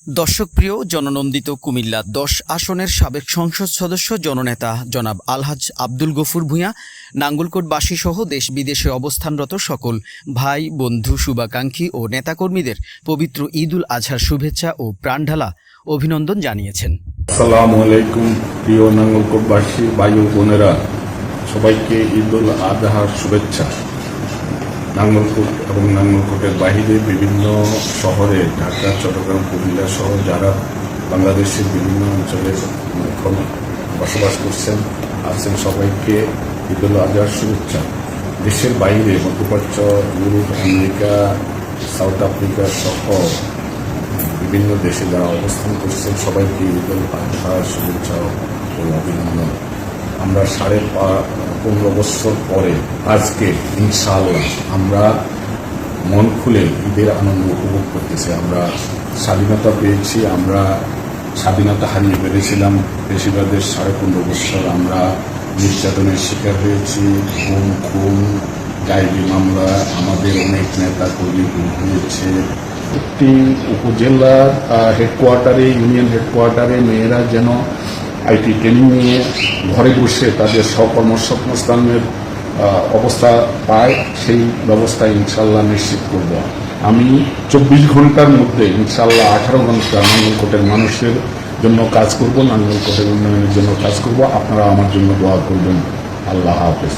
দর্শকপ্রিয় জননন্দিত কুমিল্লা ১০ আসনের সাবেক সংসদ সদস্য জননেতা জনাব আলহাজ আব্দুল গফুর ভূঁইয়া নাঙ্গলকোটবাসী সহ দেশ বিদেশে অবস্থানরত সকল ভাই বন্ধু শুভাকাঙ্ক্ষী ও নেতাকর্মীদের পবিত্র ঈদুল আজহার শুভেচ্ছা ও প্রাণঢালা অভিনন্দন জানিয়েছেন। আসসালামু আলাইকুম প্রিয় নাঙ্গলকোটবাসী ভাই ও বোনেরা, সবাইকে ঈদুল আজহার শুভেচ্ছা। নাঙ্গলকোট এবং নাঙ্গলকোটের বাহিরে বিভিন্ন শহরে ঢাকা, চট্টগ্রাম, কুমিল্লা সহ যারা বাংলাদেশের বিভিন্ন অঞ্চলে এখন বসবাস করছেন আছেন, সবাইকে ঈদুল আজহার শুভেচ্ছা। দেশের বাইরে মধ্যপ্রাচ্য, ইউরোপ, আমেরিকা, সাউথ আফ্রিকা সহ বিভিন্ন দেশে যারা অবস্থান করছেন সবাইকে ঈদুল আজহার শুভেচ্ছা ও অভিনন্দন। আমরা 15.5 বছর পরে আজকে ইনশাআল্লাহ আমরা মন খুলে ঈদের আনন্দ উপভোগ করতেছি। আমরা স্বাধীনতা পেয়েছি, আমরা স্বাধীনতা হারিয়ে ফেলেছিলাম বেশিরভাগের 15.5 বছর। আমরা নির্যাতনের শিকার হয়েছি, খুন, ডায়েরি মামলা, আমাদের অনেক নেতা কর্মী গুম হয়েছে। একটি উপজেলার হেডকোয়ার্টারে, ইউনিয়ন হেডকোয়ার্টারে মেয়েরা যেন আইটি ট্রেনিং নিয়ে ঘরে বসে তাদের স্বকর্মসংস্থানের অবস্থা পায়, সেই ব্যবস্থা ইনশাল্লাহ নিশ্চিত করব। আমি 24 ঘন্টার মধ্যে ইনশাল্লাহ 18 ঘন্টা নাঙ্গলকোটের মানুষের জন্য কাজ করব, নাঙ্গলকোটের উন্নয়নের জন্য কাজ করব। আপনারা আমার জন্য দোয়া করবেন। আল্লাহ হাফেজ।